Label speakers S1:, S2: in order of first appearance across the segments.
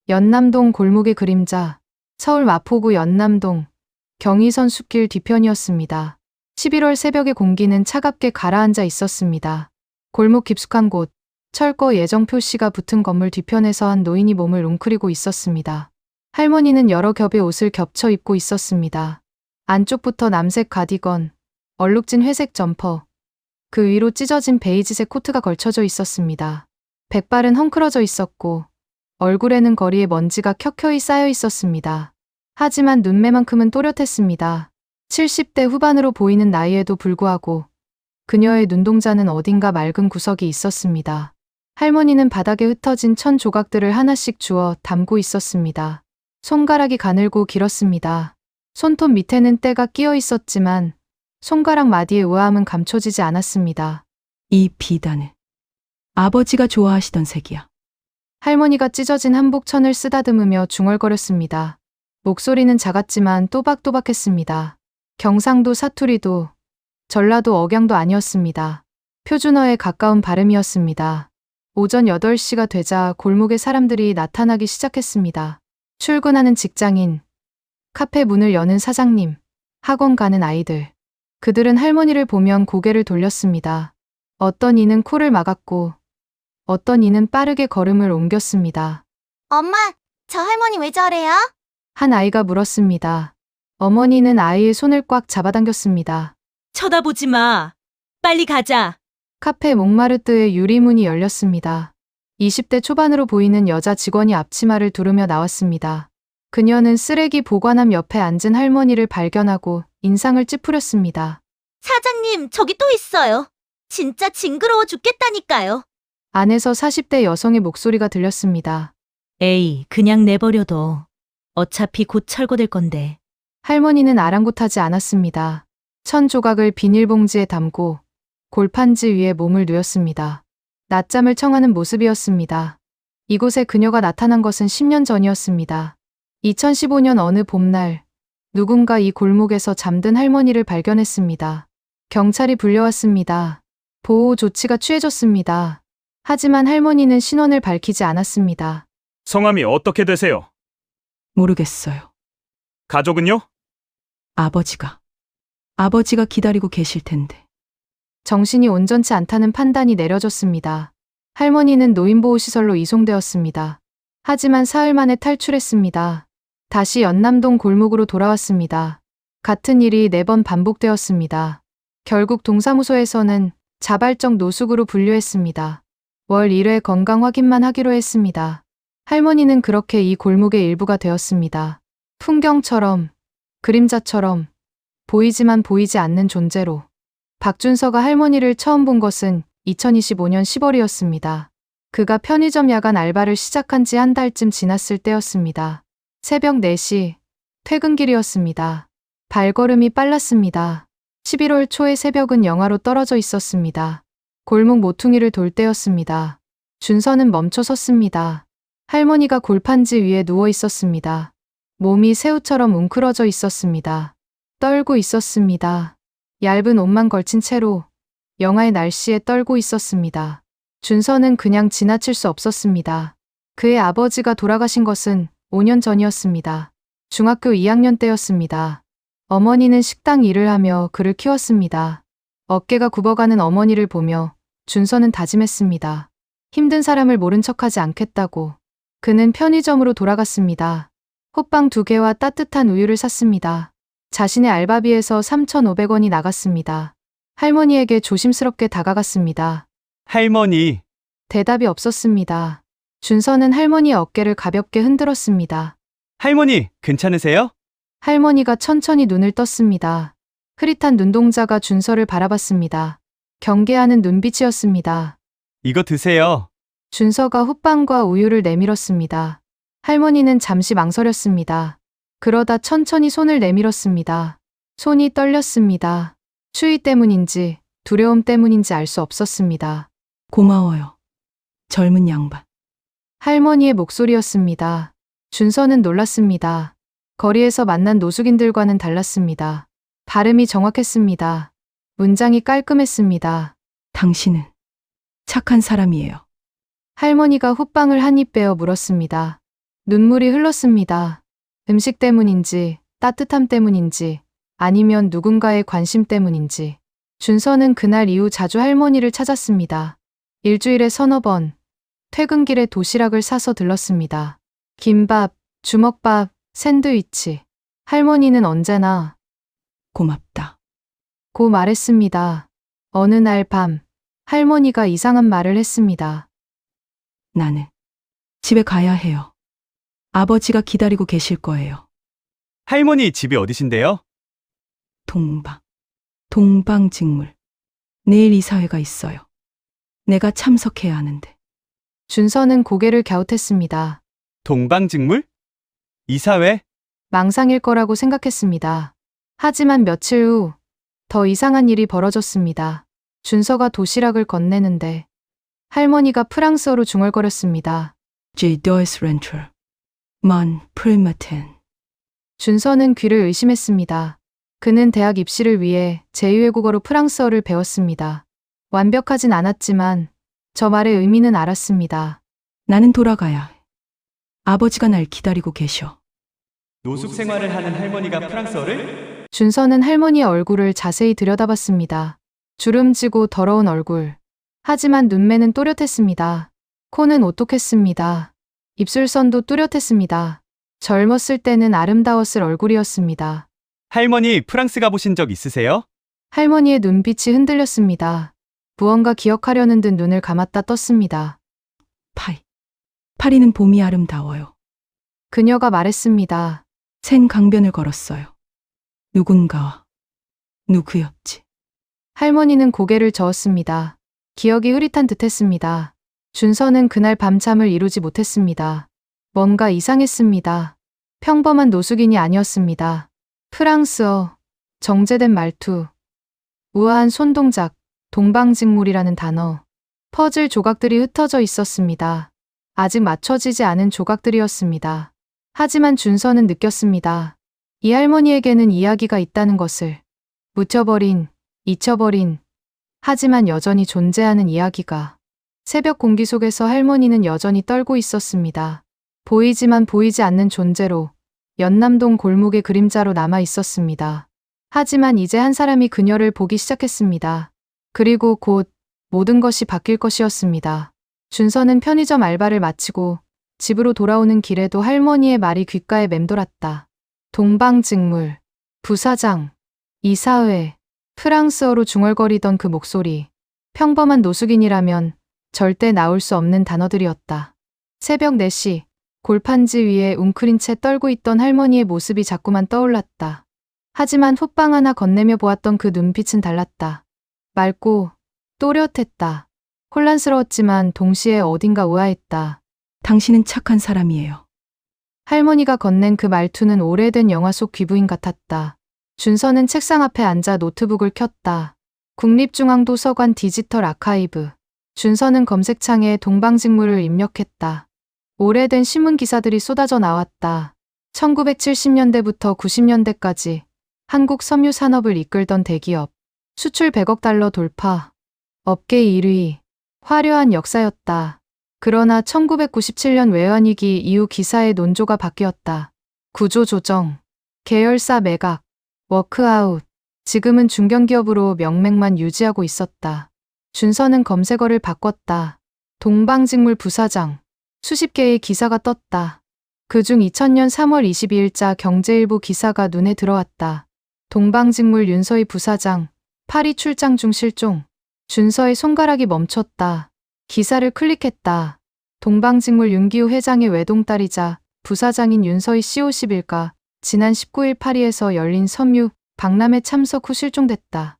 S1: 연남동 골목의 그림자. 서울 마포구 연남동 경의선 숲길 뒤편이었습니다. 11월 새벽의 공기는 차갑게 가라앉아 있었습니다. 골목 깊숙한 곳, 철거 예정 표시가 붙은 건물 뒤편에서 한 노인이 몸을 웅크리고 있었습니다. 할머니는 여러 겹의 옷을 겹쳐 입고 있었습니다. 안쪽부터 남색 가디건, 얼룩진 회색 점퍼, 그 위로 찢어진 베이지색 코트가 걸쳐져 있었습니다. 백발은 헝클어져 있었고 얼굴에는 거리에 먼지가 켜켜이 쌓여 있었습니다. 하지만 눈매만큼은 또렷했습니다. 70대 후반으로 보이는 나이에도 불구하고 그녀의 눈동자는 어딘가 맑은 구석이 있었습니다. 할머니는 바닥에 흩어진 천 조각들을 하나씩 주워 담고 있었습니다. 손가락이 가늘고 길었습니다. 손톱 밑에는 때가 끼어 있었지만 손가락 마디의 우아함은 감춰지지 않았습니다.
S2: 이 비단은 아버지가 좋아하시던 색이야.
S1: 할머니가 찢어진 한복천을 쓰다듬으며 중얼거렸습니다. 목소리는 작았지만 또박또박했습니다. 경상도 사투리도 전라도 억양도 아니었습니다. 표준어에 가까운 발음이었습니다. 오전 8시가 되자 골목에 사람들이 나타나기 시작했습니다. 출근하는 직장인, 카페 문을 여는 사장님, 학원 가는 아이들. 그들은 할머니를 보면 고개를 돌렸습니다. 어떤 이는 코를 막았고 어떤 이는 빠르게 걸음을 옮겼습니다.
S3: 엄마, 저 할머니 왜 저래요?
S1: 한 아이가 물었습니다. 어머니는 아이의 손을 꽉 잡아당겼습니다.
S4: 쳐다보지 마. 빨리 가자.
S1: 카페 몽마르트의 유리문이 열렸습니다. 20대 초반으로 보이는 여자 직원이 앞치마를 두르며 나왔습니다. 그녀는 쓰레기 보관함 옆에 앉은 할머니를 발견하고 인상을 찌푸렸습니다.
S3: 사장님, 저기 또 있어요. 진짜 징그러워 죽겠다니까요.
S1: 안에서 40대 여성의 목소리가 들렸습니다.
S4: 에이, 그냥 내버려둬. 어차피 곧 철거될 건데.
S1: 할머니는 아랑곳하지 않았습니다. 천 조각을 비닐봉지에 담고 골판지 위에 몸을 누였습니다. 낮잠을 청하는 모습이었습니다. 이곳에 그녀가 나타난 것은 10년 전이었습니다. 2015년 어느 봄날, 누군가 이 골목에서 잠든 할머니를 발견했습니다. 경찰이 불려왔습니다. 보호 조치가 취해졌습니다. 하지만 할머니는 신원을 밝히지 않았습니다.
S5: 성함이 어떻게 되세요?
S2: 모르겠어요.
S5: 가족은요?
S2: 아버지가 기다리고 계실 텐데.
S1: 정신이 온전치 않다는 판단이 내려졌습니다. 할머니는 노인보호시설로 이송되었습니다. 하지만 사흘 만에 탈출했습니다. 다시 연남동 골목으로 돌아왔습니다. 같은 일이 4번 반복되었습니다. 결국 동사무소에서는 자발적 노숙으로 분류했습니다. 월 1회 건강 확인만 하기로 했습니다. 할머니는 그렇게 이 골목의 일부가 되었습니다. 풍경처럼, 그림자처럼, 보이지만 보이지 않는 존재로. 박준서가 할머니를 처음 본 것은 2025년 10월이었습니다. 그가 편의점 야간 알바를 시작한 지 한 달쯤 지났을 때였습니다. 새벽 4시, 퇴근길이었습니다. 발걸음이 빨랐습니다. 11월 초의 새벽은 영하로 떨어져 있었습니다. 골목 모퉁이를 돌 때였습니다. 준서는 멈춰 섰습니다. 할머니가 골판지 위에 누워 있었습니다. 몸이 새우처럼 웅크러져 있었습니다. 떨고 있었습니다. 얇은 옷만 걸친 채로 영하의 날씨에 떨고 있었습니다. 준서는 그냥 지나칠 수 없었습니다. 그의 아버지가 돌아가신 것은 5년 전이었습니다. 중학교 2학년 때였습니다. 어머니는 식당 일을 하며 그를 키웠습니다. 어깨가 굽어가는 어머니를 보며 준서는 다짐했습니다. 힘든 사람을 모른 척하지 않겠다고. 그는 편의점으로 돌아갔습니다. 호빵 2개와 따뜻한 우유를 샀습니다. 자신의 알바비에서 3,500원이 나갔습니다. 할머니에게 조심스럽게 다가갔습니다.
S5: 할머니.
S1: 대답이 없었습니다. 준서는 할머니의 어깨를 가볍게 흔들었습니다.
S5: 할머니, 괜찮으세요?
S1: 할머니가 천천히 눈을 떴습니다. 흐릿한 눈동자가 준서를 바라봤습니다. 경계하는 눈빛이었습니다.
S5: 이거 드세요.
S1: 준서가 호빵과 우유를 내밀었습니다. 할머니는 잠시 망설였습니다. 그러다 천천히 손을 내밀었습니다. 손이 떨렸습니다. 추위 때문인지 두려움 때문인지 알 수 없었습니다.
S2: 고마워요. 젊은 양반.
S1: 할머니의 목소리였습니다. 준서는 놀랐습니다. 거리에서 만난 노숙인들과는 달랐습니다. 발음이 정확했습니다. 문장이 깔끔했습니다.
S2: 당신은 착한 사람이에요.
S1: 할머니가 호빵을 한 입 베어 물었습니다. 눈물이 흘렀습니다. 음식 때문인지, 따뜻함 때문인지, 아니면 누군가의 관심 때문인지. 준서는 그날 이후 자주 할머니를 찾았습니다. 일주일에 서너 번, 퇴근길에 도시락을 사서 들렀습니다. 김밥, 주먹밥, 샌드위치. 할머니는 언제나
S2: 고맙다.
S1: 고 말했습니다. 어느 날 밤, 할머니가 이상한 말을 했습니다.
S2: 나는 집에 가야 해요. 아버지가 기다리고 계실 거예요.
S5: 할머니 집이 어디신데요?
S2: 동방직물. 내일 이사회가 있어요. 내가 참석해야 하는데.
S1: 준서는 고개를 갸웃했습니다.
S5: 동방직물? 이사회?
S1: 망상일 거라고 생각했습니다. 하지만 며칠 후 더 이상한 일이 벌어졌습니다. 준서가 도시락을 건네는데 할머니가 프랑스어로 중얼거렸습니다.
S2: Je dois rentrer. Mon primatin.
S1: 준서는 귀를 의심했습니다. 그는 대학 입시를 위해 제2외국어로 프랑스어를 배웠습니다. 완벽하진 않았지만 저 말의 의미는 알았습니다.
S2: 나는 돌아가야 해. 아버지가 날 기다리고 계셔.
S5: 노숙 생활을 하는 할머니가 프랑스어를?
S1: 준서는 할머니의 얼굴을 자세히 들여다봤습니다. 주름지고 더러운 얼굴. 하지만 눈매는 또렷했습니다. 코는 오똑했습니다. 입술선도 뚜렷했습니다. 젊었을 때는 아름다웠을 얼굴이었습니다.
S5: 할머니 프랑스 가보신 적 있으세요?
S1: 할머니의 눈빛이 흔들렸습니다. 무언가 기억하려는 듯 눈을 감았다 떴습니다.
S2: 파리는 봄이 아름다워요.
S1: 그녀가 말했습니다.
S2: 센 강변을 걸었어요. 누군가와 누구였지?
S1: 할머니는 고개를 저었습니다. 기억이 흐릿한 듯했습니다. 준서는 그날 밤잠을 이루지 못했습니다. 뭔가 이상했습니다. 평범한 노숙인이 아니었습니다. 프랑스어, 정제된 말투, 우아한 손동작, 동방직물이라는 단어, 퍼즐 조각들이 흩어져 있었습니다. 아직 맞춰지지 않은 조각들이었습니다. 하지만 준서는 느꼈습니다. 이 할머니에게는 이야기가 있다는 것을. 묻혀버린, 잊혀버린, 하지만 여전히 존재하는 이야기가. 새벽 공기 속에서 할머니는 여전히 떨고 있었습니다. 보이지만 보이지 않는 존재로, 연남동 골목의 그림자로 남아 있었습니다. 하지만 이제 한 사람이 그녀를 보기 시작했습니다. 그리고 곧 모든 것이 바뀔 것이었습니다. 준서는 편의점 알바를 마치고 집으로 돌아오는 길에도 할머니의 말이 귓가에 맴돌았다. 동방직물, 부사장, 이사회, 프랑스어로 중얼거리던 그 목소리. 평범한 노숙인이라면 절대 나올 수 없는 단어들이었다. 새벽 4시, 골판지 위에 웅크린 채 떨고 있던 할머니의 모습이 자꾸만 떠올랐다. 하지만 콧방 하나 건네며 보았던 그 눈빛은 달랐다. 맑고 또렷했다. 혼란스러웠지만 동시에 어딘가 우아했다.
S2: 당신은 착한 사람이에요.
S1: 할머니가 건넨 그 말투는 오래된 영화 속 귀부인 같았다. 준서는 책상 앞에 앉아 노트북을 켰다. 국립중앙도서관 디지털 아카이브. 준서는 검색창에 동방직물을 입력했다. 오래된 신문 기사들이 쏟아져 나왔다. 1970년대부터 90년대까지 한국 섬유 산업을 이끌던 대기업. 수출 100억 달러 돌파. 업계 1위. 화려한 역사였다. 그러나 1997년 외환위기 이후 기사의 논조가 바뀌었다. 구조 조정, 계열사 매각, 워크아웃. 지금은 중견기업으로 명맥만 유지하고 있었다. 준서는 검색어를 바꿨다. 동방직물 부사장. 수십 개의 기사가 떴다. 그중 2000년 3월 22일자 경제일보 기사가 눈에 들어왔다. 동방직물 윤서희 부사장, 파리 출장 중 실종. 준서의 손가락이 멈췄다. 기사를 클릭했다. 동방직물 윤기우 회장의 외동딸이자 부사장인 윤서희 씨 50일가 지난 19일 파리에서 열린 섬유 박람회 참석 후 실종됐다.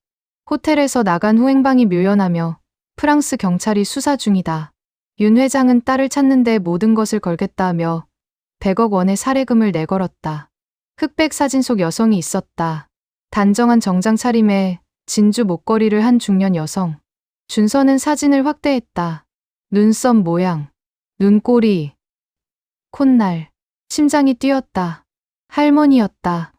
S1: 호텔에서 나간 후 행방이 묘연하며 프랑스 경찰이 수사 중이다. 윤 회장은 딸을 찾는데 모든 것을 걸겠다며 100억 원의 살해금을 내걸었다. 흑백 사진 속 여성이 있었다. 단정한 정장 차림에 진주 목걸이를 한 중년 여성. 준서는 사진을 확대했다. 눈썹 모양, 눈꼬리, 콧날, 심장이 뛰었다. 할머니였다.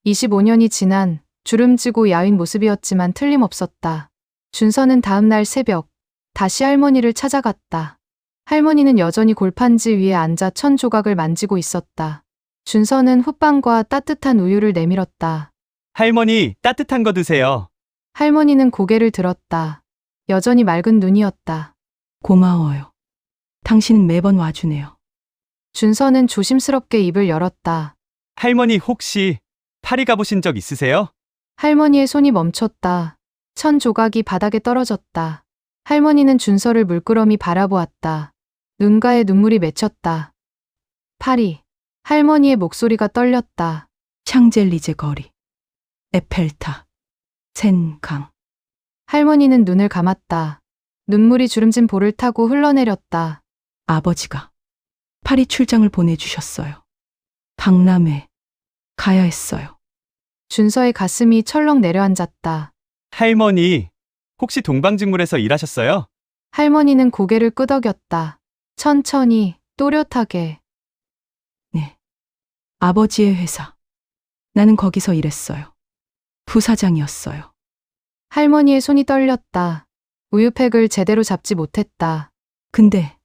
S1: 25년이 지난 주름지고 야윈 모습이었지만 틀림없었다. 준서는 다음 날 새벽 다시 할머니를 찾아갔다. 할머니는 여전히 골판지 위에 앉아 천 조각을 만지고 있었다. 준서는 훗빵과 따뜻한 우유를 내밀었다.
S5: 할머니, 따뜻한 거 드세요.
S1: 할머니는 고개를 들었다. 여전히 맑은 눈이었다.
S2: 고마워요. 당신은 매번 와주네요.
S1: 준서는 조심스럽게 입을 열었다.
S5: 할머니 혹시 파리 가보신 적 있으세요?
S1: 할머니의 손이 멈췄다. 천 조각이 바닥에 떨어졌다. 할머니는 준서를 물끄러미 바라보았다. 눈가에 눈물이 맺혔다. 파리. 할머니의 목소리가 떨렸다.
S2: 샹젤리제 거리. 에펠탑. 센강.
S1: 할머니는 눈을 감았다. 눈물이 주름진 볼을 타고 흘러내렸다.
S2: 아버지가 파리 출장을 보내주셨어요. 박람회 가야 했어요.
S1: 준서의 가슴이 철렁 내려앉았다.
S5: 할머니, 혹시 동방직물에서 일하셨어요?
S1: 할머니는 고개를 끄덕였다. 천천히, 또렷하게.
S2: 네. 아버지의 회사. 나는 거기서 일했어요. 부사장이었어요.
S1: 할머니의 손이 떨렸다. 우유팩을 제대로 잡지 못했다.
S2: 근데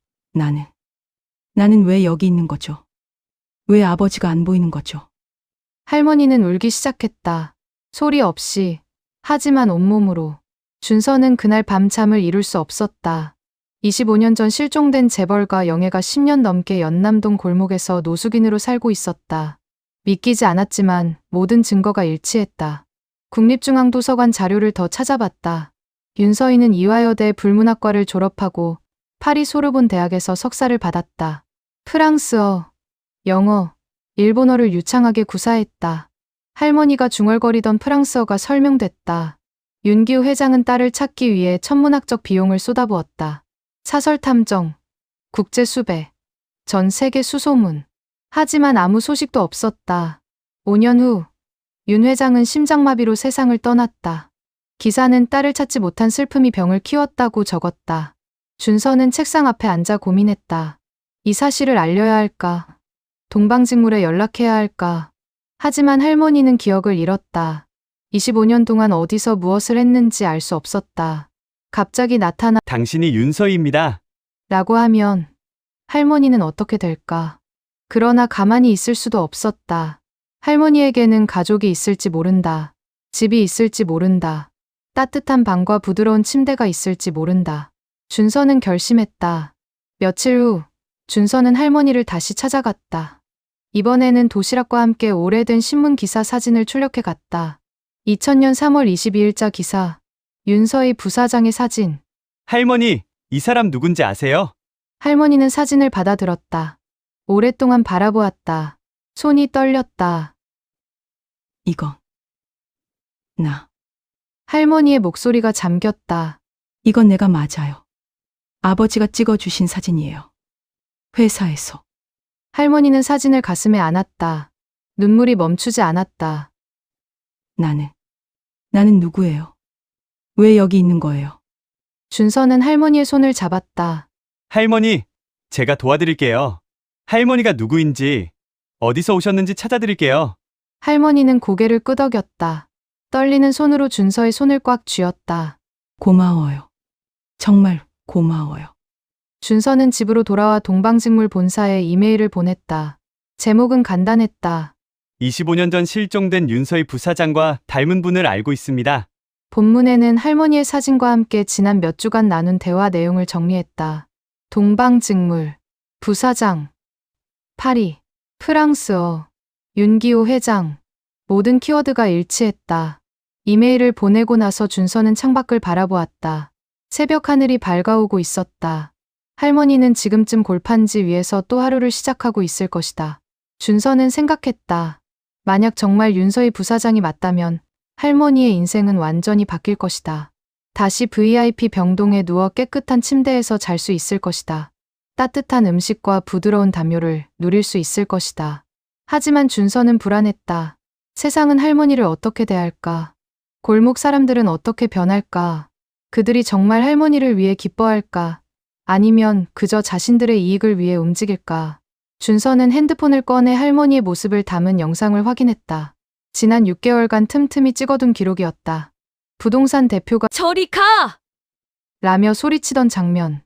S2: 나는 왜 여기 있는 거죠? 왜 아버지가 안 보이는 거죠?
S1: 할머니는 울기 시작했다. 소리 없이, 하지만 온몸으로. 준서는 그날 밤 잠을 이룰 수 없었다. 25년 전 실종된 재벌가 영애가 10년 넘게 연남동 골목에서 노숙인으로 살고 있었다. 믿기지 않았지만 모든 증거가 일치했다. 국립중앙도서관 자료를 더 찾아봤다. 윤서인은 이화여대 불문학과를 졸업하고 파리 소르본 대학에서 석사를 받았다. 프랑스어, 영어, 일본어를 유창하게 구사했다. 할머니가 중얼거리던 프랑스어가 설명됐다. 윤기우 회장은 딸을 찾기 위해 천문학적 비용을 쏟아부었다. 사설 탐정, 국제 수배, 전 세계 수소문. 하지만 아무 소식도 없었다. 5년 후, 윤 회장은 심장마비로 세상을 떠났다. 기사는 딸을 찾지 못한 슬픔이 병을 키웠다고 적었다. 준서는 책상 앞에 앉아 고민했다. 이 사실을 알려야 할까? 동방직물에 연락해야 할까? 하지만 할머니는 기억을 잃었다. 25년 동안 어디서 무엇을 했는지 알 수 없었다. 갑자기 나타나
S5: 당신이 윤서희입니다.
S1: 라고 하면 할머니는 어떻게 될까? 그러나 가만히 있을 수도 없었다. 할머니에게는 가족이 있을지 모른다. 집이 있을지 모른다. 따뜻한 방과 부드러운 침대가 있을지 모른다. 준서는 결심했다. 며칠 후, 준서는 할머니를 다시 찾아갔다. 이번에는 도시락과 함께 오래된 신문 기사 사진을 출력해 갔다. 2000년 3월 22일자 기사, 윤서희 부사장의 사진.
S5: 할머니, 이 사람 누군지 아세요?
S1: 할머니는 사진을 받아들었다. 오랫동안 바라보았다. 손이 떨렸다.
S2: 이거. 나.
S1: 할머니의 목소리가 잠겼다.
S2: 이건 내가 맞아요. 아버지가 찍어주신 사진이에요. 회사에서.
S1: 할머니는 사진을 가슴에 안았다. 눈물이 멈추지 않았다.
S2: 나는 누구예요? 왜 여기 있는 거예요?
S1: 준서는 할머니의 손을 잡았다.
S5: 할머니, 제가 도와드릴게요. 할머니가 누구인지, 어디서 오셨는지 찾아드릴게요.
S1: 할머니는 고개를 끄덕였다. 떨리는 손으로 준서의 손을 꽉 쥐었다.
S2: 고마워요. 정말 고마워요.
S1: 준서는 집으로 돌아와 동방직물 본사에 이메일을 보냈다. 제목은 간단했다.
S5: 25년 전 실종된 윤서희 부사장과 닮은 분을 알고 있습니다.
S1: 본문에는 할머니의 사진과 함께 지난 몇 주간 나눈 대화 내용을 정리했다. 동방직물, 부사장, 파리, 프랑스어, 윤기호 회장. 모든 키워드가 일치했다. 이메일을 보내고 나서 준서는 창밖을 바라보았다. 새벽 하늘이 밝아오고 있었다. 할머니는 지금쯤 골판지 위에서 또 하루를 시작하고 있을 것이다. 준서는 생각했다. 만약 정말 윤서희 부사장이 맞다면 할머니의 인생은 완전히 바뀔 것이다. 다시 VIP 병동에 누워 깨끗한 침대에서 잘 수 있을 것이다. 따뜻한 음식과 부드러운 담요를 누릴 수 있을 것이다. 하지만 준서는 불안했다. 세상은 할머니를 어떻게 대할까? 골목 사람들은 어떻게 변할까? 그들이 정말 할머니를 위해 기뻐할까? 아니면 그저 자신들의 이익을 위해 움직일까? 준서는 핸드폰을 꺼내 할머니의 모습을 담은 영상을 확인했다. 지난 6개월간 틈틈이 찍어둔 기록이었다. 부동산 대표가
S4: 저리 가!
S1: 라며 소리치던 장면.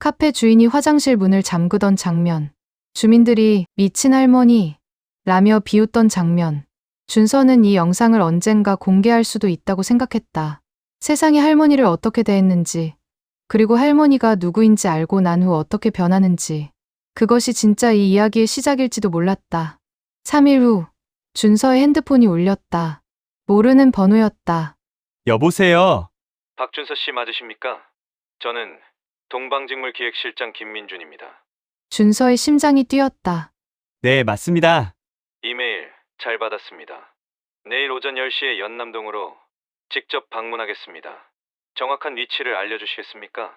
S1: 카페 주인이 화장실 문을 잠그던 장면. 주민들이 미친 할머니 라며 비웃던 장면. 준서는 이 영상을 언젠가 공개할 수도 있다고 생각했다. 세상이 할머니를 어떻게 대했는지, 그리고 할머니가 누구인지 알고 난 후 어떻게 변하는지. 그것이 진짜 이 이야기의 시작일지도 몰랐다. 3일 후, 준서의 핸드폰이 울렸다. 모르는 번호였다.
S5: 여보세요.
S6: 박준서 씨 맞으십니까? 저는 동방직물기획실장 김민준입니다.
S1: 준서의 심장이 뛰었다.
S5: 네, 맞습니다.
S6: 이메일 잘 받았습니다. 내일 오전 10시에 연남동으로 직접 방문하겠습니다. 정확한 위치를 알려주시겠습니까?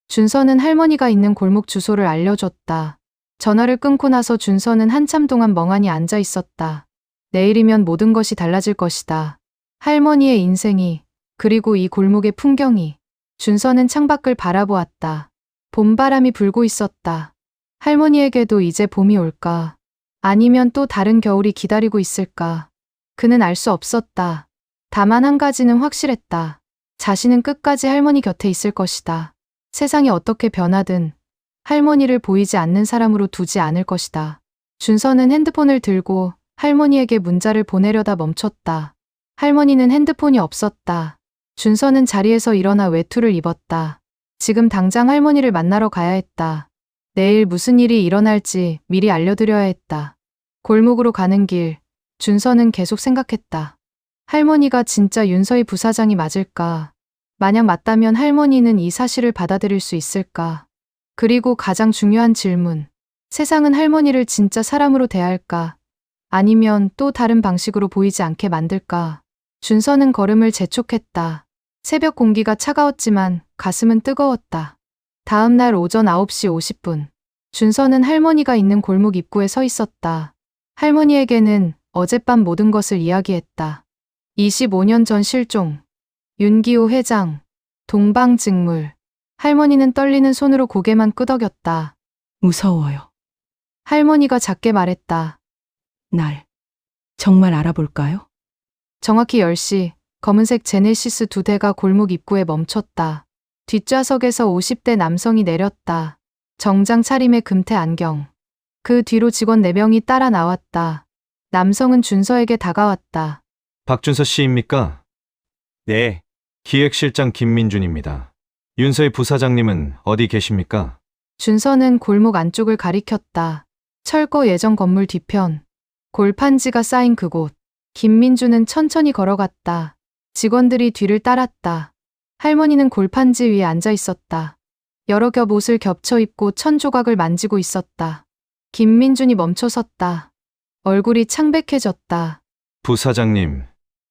S1: 준서는 할머니가 있는 골목 주소를 알려줬다. 전화를 끊고 나서 준서는 한참 동안 멍하니 앉아 있었다. 내일이면 모든 것이 달라질 것이다. 할머니의 인생이, 그리고 이 골목의 풍경이. 준서는 창밖을 바라보았다. 봄바람이 불고 있었다. 할머니에게도 이제 봄이 올까? 아니면 또 다른 겨울이 기다리고 있을까? 그는 알 수 없었다. 다만 한 가지는 확실했다. 자신은 끝까지 할머니 곁에 있을 것이다. 세상이 어떻게 변하든 할머니를 보이지 않는 사람으로 두지 않을 것이다. 준서는 핸드폰을 들고 할머니에게 문자를 보내려다 멈췄다. 할머니는 핸드폰이 없었다. 준서는 자리에서 일어나 외투를 입었다. 지금 당장 할머니를 만나러 가야 했다. 내일 무슨 일이 일어날지 미리 알려드려야 했다. 골목으로 가는 길, 준서는 계속 생각했다. 할머니가 진짜 윤서희 부사장이 맞을까? 만약 맞다면 할머니는 이 사실을 받아들일 수 있을까? 그리고 가장 중요한 질문. 세상은 할머니를 진짜 사람으로 대할까? 아니면 또 다른 방식으로 보이지 않게 만들까? 준서는 걸음을 재촉했다. 새벽 공기가 차가웠지만 가슴은 뜨거웠다. 다음 날 오전 9시 50분. 준서는 할머니가 있는 골목 입구에 서 있었다. 할머니에게는 어젯밤 모든 것을 이야기했다. 25년 전 실종, 윤기호 회장, 동방직물. 할머니는 떨리는 손으로 고개만 끄덕였다.
S2: 무서워요.
S1: 할머니가 작게 말했다.
S2: 날 정말 알아볼까요?
S1: 정확히 10시, 검은색 제네시스 2대가 골목 입구에 멈췄다. 뒷좌석에서 50대 남성이 내렸다. 정장 차림에 금태 안경. 그 뒤로 직원 4명이 따라 나왔다. 남성은 준서에게 다가왔다.
S6: 박준서 씨입니까?
S5: 네,
S6: 기획실장 김민준입니다. 윤서희 부사장님은 어디 계십니까?
S1: 준서는 골목 안쪽을 가리켰다. 철거 예정 건물 뒤편. 골판지가 쌓인 그곳. 김민주는 천천히 걸어갔다. 직원들이 뒤를 따랐다. 할머니는 골판지 위에 앉아 있었다. 여러 겹 옷을 겹쳐 입고 천 조각을 만지고 있었다. 김민준이 멈춰 섰다. 얼굴이 창백해졌다.
S6: 부사장님,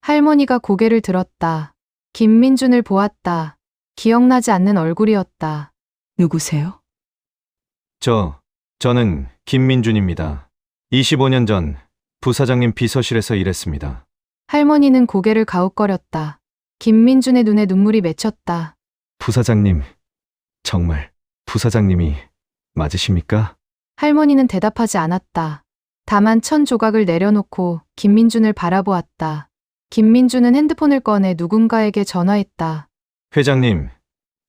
S1: 할머니가 고개를 들었다. 김민준을 보았다. 기억나지 않는 얼굴이었다.
S2: 누구세요?
S6: 저는 김민준입니다. 25년 전 부사장님 비서실에서 일했습니다.
S1: 할머니는 고개를 가웃거렸다. 김민준의 눈에 눈물이 맺혔다.
S6: 부사장님, 정말 부사장님이 맞으십니까?
S1: 할머니는 대답하지 않았다. 다만 천 조각을 내려놓고 김민준을 바라보았다. 김민준은 핸드폰을 꺼내 누군가에게 전화했다.
S6: 회장님,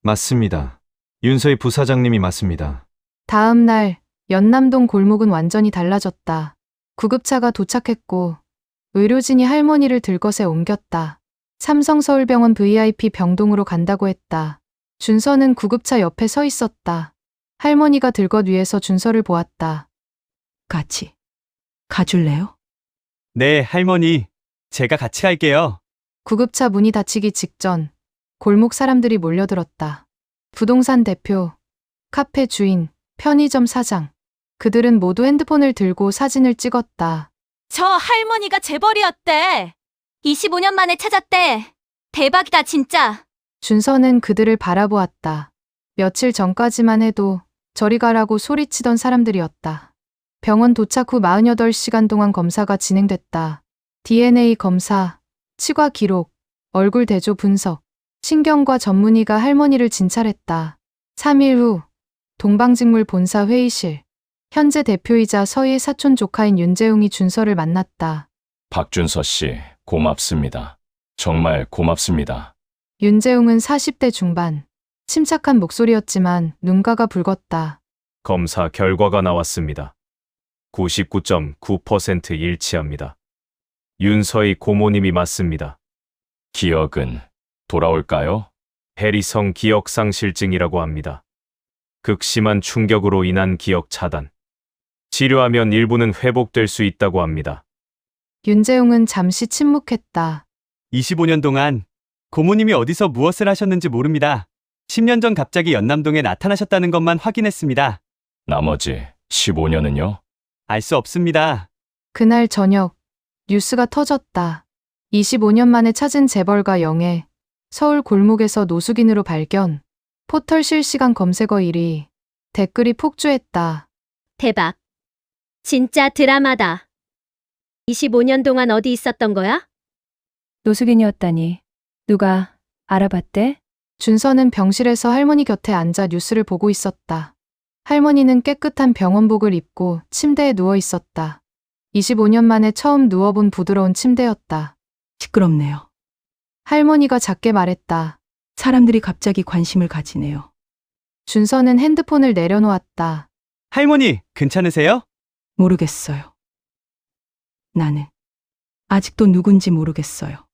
S6: 맞습니다. 윤서희 부사장님이 맞습니다.
S1: 다음 날 연남동 골목은 완전히 달라졌다. 구급차가 도착했고 의료진이 할머니를 들것에 옮겼다. 삼성서울병원 VIP 병동으로 간다고 했다. 준서는 구급차 옆에 서 있었다. 할머니가 들것 위에서 준서를 보았다.
S2: 같이 가줄래요?
S5: 네, 할머니. 제가 같이 갈게요.
S1: 구급차 문이 닫히기 직전 골목 사람들이 몰려들었다. 부동산 대표, 카페 주인, 편의점 사장. 그들은 모두 핸드폰을 들고 사진을 찍었다.
S3: 저 할머니가 재벌이었대. 25년 만에 찾았대. 대박이다, 진짜.
S1: 준서는 그들을 바라보았다. 며칠 전까지만 해도 저리 가라고 소리치던 사람들이었다. 병원 도착 후 48시간 동안 검사가 진행됐다. DNA 검사, 치과 기록, 얼굴 대조 분석, 신경과 전문의가 할머니를 진찰했다. 3일 후, 동방직물 본사 회의실. 현재 대표이자 서희의 사촌 조카인 윤재웅이 준서를 만났다.
S7: 박준서 씨, 고맙습니다. 정말 고맙습니다.
S1: 윤재웅은 40대 중반. 침착한 목소리였지만 눈가가 붉었다.
S7: 검사 결과가 나왔습니다. 99.9% 일치합니다. 윤서희 고모님이 맞습니다. 기억은 돌아올까요? 해리성 기억상실증이라고 합니다. 극심한 충격으로 인한 기억 차단. 치료하면 일부는 회복될 수 있다고 합니다.
S1: 윤재웅은 잠시 침묵했다.
S5: 25년 동안 고모님이 어디서 무엇을 하셨는지 모릅니다. 10년 전 갑자기 연남동에 나타나셨다는 것만 확인했습니다.
S7: 나머지 15년은요?
S5: 알 수 없습니다.
S1: 그날 저녁 뉴스가 터졌다. 25년 만에 찾은 재벌가 영애. 서울 골목에서 노숙인으로 발견. 포털 실시간 검색어 1위. 댓글이 폭주했다.
S8: 대박. 진짜 드라마다. 25년 동안 어디 있었던 거야?
S9: 노숙인이었다니. 누가 알아봤대?
S1: 준서는 병실에서 할머니 곁에 앉아 뉴스를 보고 있었다. 할머니는 깨끗한 병원복을 입고 침대에 누워 있었다. 25년 만에 처음 누워본 부드러운 침대였다.
S2: 시끄럽네요.
S1: 할머니가 작게 말했다.
S2: 사람들이 갑자기 관심을 가지네요.
S1: 준서는 핸드폰을 내려놓았다.
S5: 할머니, 괜찮으세요?
S2: 모르겠어요. 나는 아직도 누군지 모르겠어요.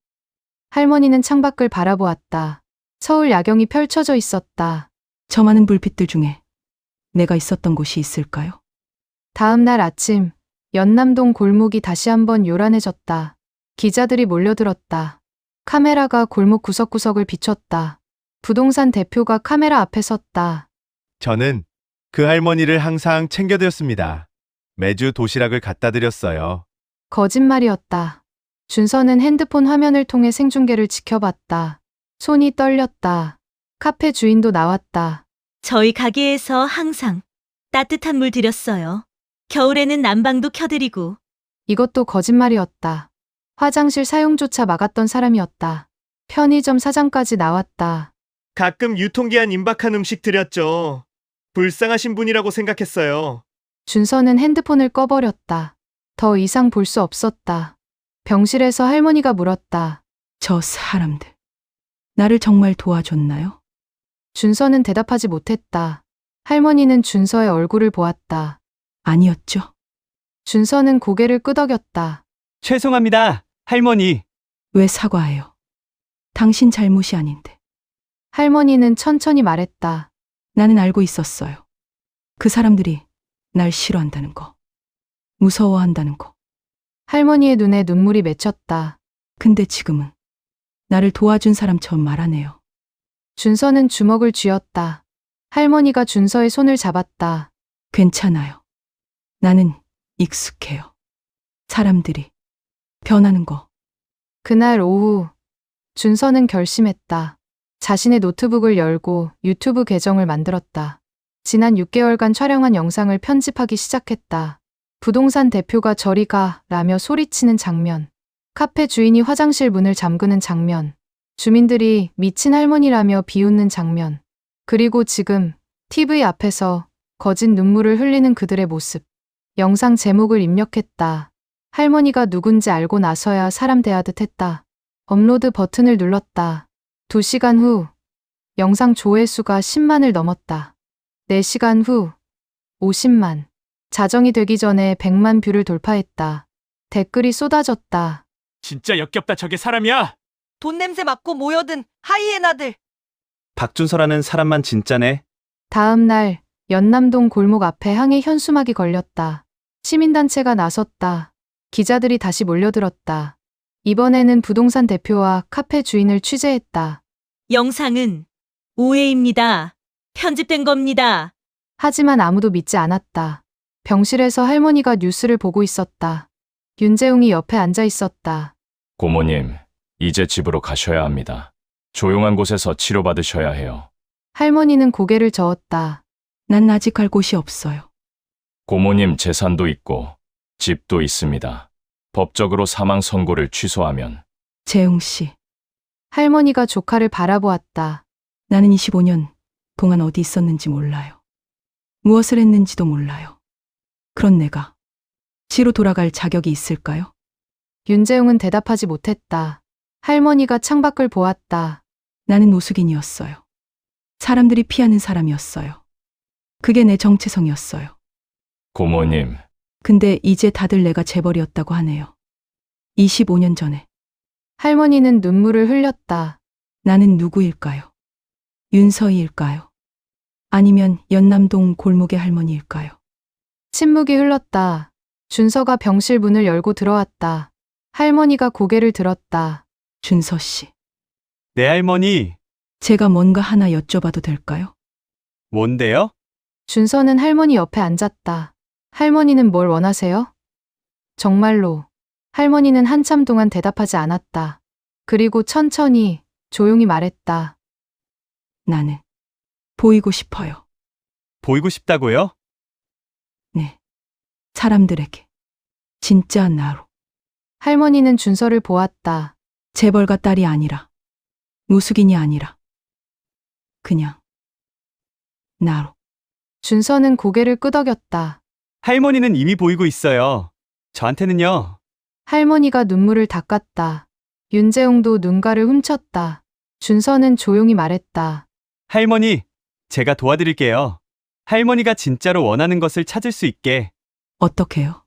S1: 할머니는 창밖을 바라보았다. 서울 야경이 펼쳐져 있었다.
S2: 저 많은 불빛들 중에 내가 있었던 곳이 있을까요?
S1: 다음 날 아침, 연남동 골목이 다시 한번 요란해졌다. 기자들이 몰려들었다. 카메라가 골목 구석구석을 비췄다. 부동산 대표가 카메라 앞에 섰다.
S10: 저는 그 할머니를 항상 챙겨드렸습니다. 매주 도시락을 갖다 드렸어요.
S1: 거짓말이었다. 준서는 핸드폰 화면을 통해 생중계를 지켜봤다. 손이 떨렸다. 카페 주인도 나왔다.
S4: 저희 가게에서 항상 따뜻한 물 드렸어요. 겨울에는 난방도 켜드리고.
S1: 이것도 거짓말이었다. 화장실 사용조차 막았던 사람이었다. 편의점 사장까지 나왔다.
S10: 가끔 유통기한 임박한 음식 드렸죠. 불쌍하신 분이라고 생각했어요.
S1: 준서는 핸드폰을 꺼버렸다. 더 이상 볼 수 없었다. 병실에서 할머니가 물었다.
S2: 저 사람들. 나를 정말 도와줬나요?
S1: 준서는 대답하지 못했다. 할머니는 준서의 얼굴을 보았다.
S2: 아니었죠.
S1: 준서는 고개를 끄덕였다.
S5: 죄송합니다, 할머니.
S2: 왜 사과해요? 당신 잘못이 아닌데.
S1: 할머니는 천천히 말했다.
S2: 나는 알고 있었어요. 그 사람들이 날 싫어한다는 거. 무서워한다는 거.
S1: 할머니의 눈에 눈물이 맺혔다.
S2: 근데 지금은 나를 도와준 사람처럼 말하네요.
S1: 준서는 주먹을 쥐었다. 할머니가 준서의 손을 잡았다.
S2: 괜찮아요. 나는 익숙해요. 사람들이 변하는 거.
S1: 그날 오후, 준서는 결심했다. 자신의 노트북을 열고 유튜브 계정을 만들었다. 지난 6개월간 촬영한 영상을 편집하기 시작했다. 부동산 대표가 저리 가 라며 소리치는 장면. 카페 주인이 화장실 문을 잠그는 장면. 주민들이 미친 할머니라며 비웃는 장면. 그리고 지금 TV 앞에서 거짓 눈물을 흘리는 그들의 모습. 영상 제목을 입력했다. 할머니가 누군지 알고 나서야 사람 대하듯 했다. 업로드 버튼을 눌렀다. 2시간 후, 영상 조회수가 10만을 넘었다. 4시간 후, 50만. 자정이 되기 전에 100만 뷰를 돌파했다. 댓글이 쏟아졌다.
S5: 진짜 역겹다, 저게 사람이야.
S11: 돈 냄새 맡고 모여든 하이에나들.
S6: 박준서라는 사람만 진짜네.
S1: 다음 날, 연남동 골목 앞에 항해 현수막이 걸렸다. 시민단체가 나섰다. 기자들이 다시 몰려들었다. 이번에는 부동산 대표와 카페 주인을 취재했다.
S4: 영상은 오해입니다. 편집된 겁니다.
S1: 하지만 아무도 믿지 않았다. 병실에서 할머니가 뉴스를 보고 있었다. 윤재웅이 옆에 앉아 있었다.
S7: 고모님, 이제 집으로 가셔야 합니다. 조용한 곳에서 치료받으셔야 해요.
S1: 할머니는 고개를 저었다.
S2: 난 아직 갈 곳이 없어요.
S7: 고모님 재산도 있고 집도 있습니다. 법적으로 사망 선고를 취소하면
S2: 재웅 씨,
S1: 할머니가 조카를 바라보았다.
S2: 나는 25년 동안 어디 있었는지 몰라요. 무엇을 했는지도 몰라요. 그런 내가 지로 돌아갈 자격이 있을까요?
S1: 윤재웅은 대답하지 못했다. 할머니가 창밖을 보았다.
S2: 나는 노숙인이었어요. 사람들이 피하는 사람이었어요. 그게 내 정체성이었어요.
S7: 고모님,
S2: 근데 이제 다들 내가 재벌이었다고 하네요. 25년 전에
S1: 할머니는 눈물을 흘렸다.
S2: 나는 누구일까요? 윤서희일까요? 아니면 연남동 골목의 할머니일까요?
S1: 침묵이 흘렀다. 준서가 병실 문을 열고 들어왔다. 할머니가 고개를 들었다.
S2: 준서 씨,
S5: 네, 할머니.
S2: 제가 뭔가 하나 여쭤봐도 될까요?
S5: 뭔데요?
S1: 준서는 할머니 옆에 앉았다. 할머니는 뭘 원하세요? 정말로. 할머니는 한참 동안 대답하지 않았다. 그리고 천천히, 조용히 말했다.
S2: 나는 보이고 싶어요.
S5: 보이고 싶다고요?
S2: 네. 사람들에게. 진짜 나로.
S1: 할머니는 준서를 보았다.
S2: 재벌가 딸이 아니라, 무숙인이 아니라, 그냥 나로.
S1: 준서는 고개를 끄덕였다.
S5: 할머니는 이미 보이고 있어요. 저한테는요.
S1: 할머니가 눈물을 닦았다. 윤재웅도 눈가를 훔쳤다. 준서는 조용히 말했다.
S5: 할머니, 제가 도와드릴게요. 할머니가 진짜로 원하는 것을 찾을 수 있게.
S2: 어떻게요?